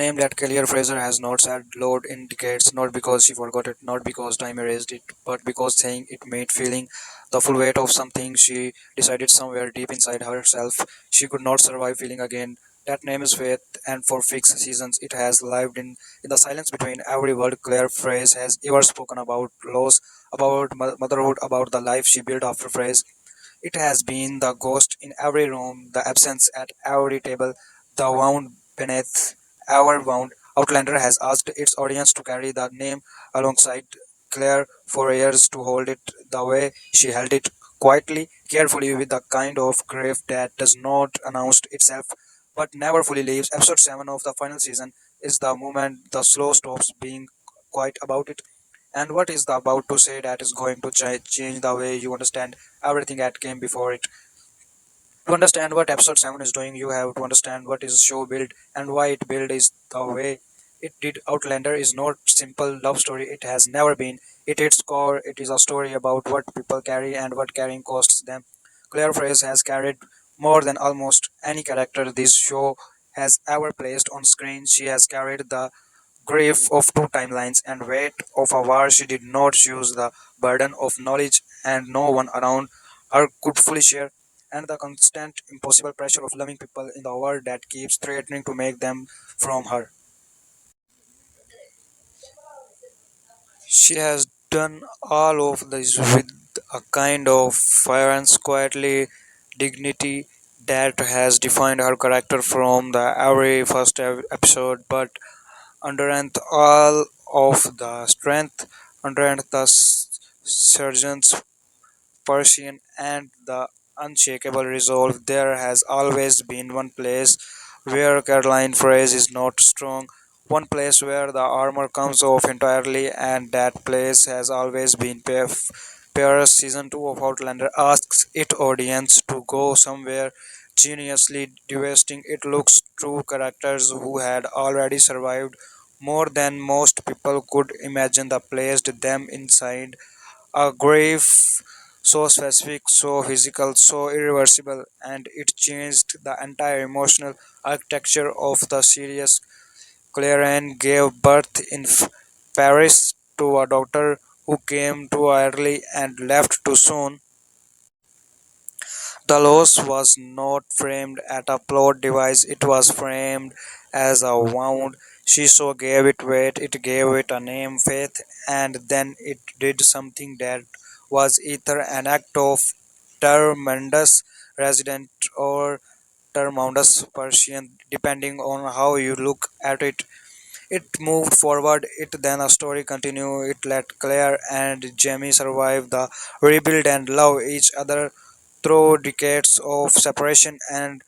Name that Kelly Fraser has not said loud in decades, not because she forgot it, not because time erased it, but because saying it made feeling the full weight of something she decided somewhere deep inside herself she could not survive feeling again. That name is Faith, and for 6 seasons it has lived in the silence between every word Claire Phrase has ever spoken about loss, about motherhood, about the life she built after Phrase. It has been the ghost in every room, the absence at every table, the wound beneath our wound. Outlander has asked its audience to carry the name alongside Claire for years, to hold it the way she held it, quietly, carefully, with the kind of grief that does not announce itself but never fully leaves. Episode 7 of the final season is the moment the slow stops being quiet about it. And what is the about to say that is going to change the way you understand everything that came before it? To understand what episode 7 is doing, you have to understand what is show build and why it build is the way it did. Outlander is not simple love story. It has never been. At its core, it is a story about what people carry and what carrying costs them. Claire Phrase has carried more than almost any character this show has ever placed on screen. She has carried the grief of two timelines and weight of a war she did not choose, the burden of knowledge and no one around her could fully share, and the constant impossible pressure of loving people in the world that keeps threatening to make them from her. She has done all of this with a kind of fire and quietly dignity that has defined her character from the every first episode, but underneath all of the strength, underneath the surgeon's Persian and the unshakable resolve, there has always been one place where Caroline phrase is not strong, one place where the armor comes off entirely, and that place has always been Paris. Season 2 of Outlander asks its audience to go somewhere geniusly devastating. It looks to characters who had already survived more than most people could imagine, the placed them inside a grave so specific, so physical, so irreversible, and it changed the entire emotional architecture of the series. Claire gave birth in Paris to a daughter who came too early and left too soon. The loss was not framed as a plot device, it was framed as a wound. She so gave it weight, it gave it a name, faith, and then it did something that was either an act of tremendous resident or tremendous Persian, depending on how you look at it. It moved forward, it then a story continued, it let Claire and Jamie survive the rebuild and love each other through decades of separation and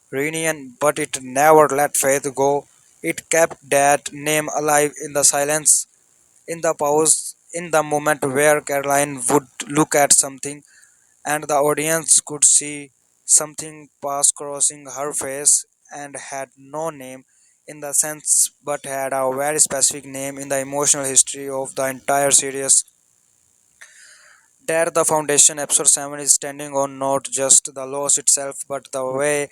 reunion, but it never let faith go. It kept that name alive in the silence, in the pause, in the moment where Caroline would look at something and the audience could see something pass crossing her face and had no name in the sense but had a very specific name in the emotional history of the entire series. There the foundation episode 7 is standing on not just the loss itself but the way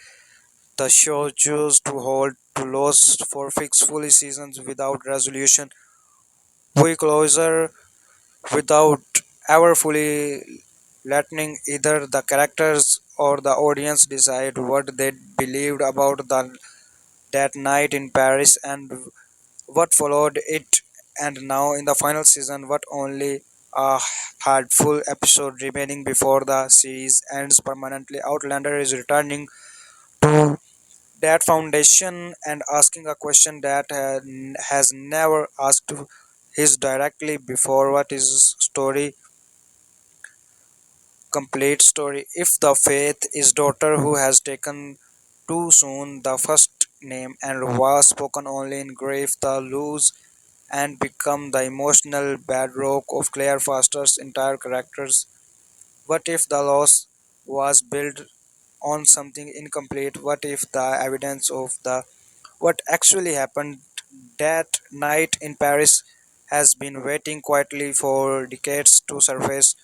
the show chose to hold to loss for fixed fully seasons without resolution. We closer without ever fully letting either the characters or the audience decide what they believed about that night in Paris and what followed it. And now, in the final season, what only a handful episode remaining before the series ends permanently, Outlander is returning to that foundation and asking a question that has never asked his directly before: what is story? Complete story. If the faith is daughter who has taken too soon the first name and was spoken only in grief, the lose and become the emotional bedrock of Claire Foster's entire characters. What if the loss was built on something incomplete? What if the evidence of the what actually happened that night in Paris has been waiting quietly for decades to surface?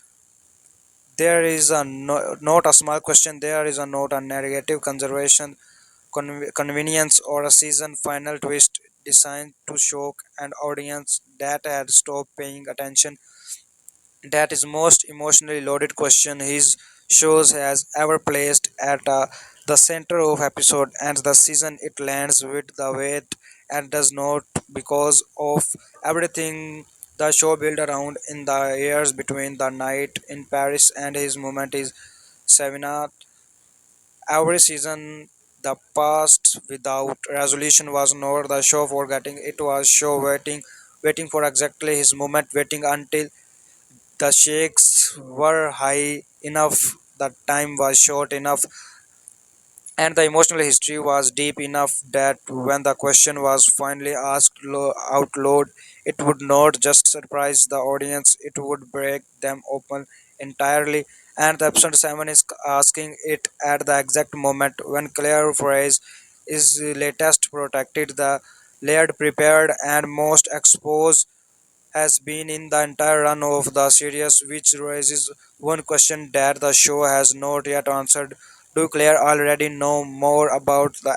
There is a not a small question. There is a not a negative conservation convenience or a season final twist designed to shock an audience that had stopped paying attention? That is most emotionally loaded question his shows has ever placed at the center of episode, and the season it lands with the weight and does not because of everything the show built around in the years between the night in Paris and his moment is Savannah. Every season the past without resolution was not the show forgetting, it was show waiting for exactly his moment, waiting until the stakes were high enough, the time was short enough, and the emotional history was deep enough that when the question was finally asked out loud, it would not just surprise the audience, it would break them open entirely. And the episode 7 is asking it at the exact moment when Claire phrase is latest protected, the layered, prepared, and most exposed has been in the entire run of the series, which raises one question that the show has not yet answered. Do Claire already know more about the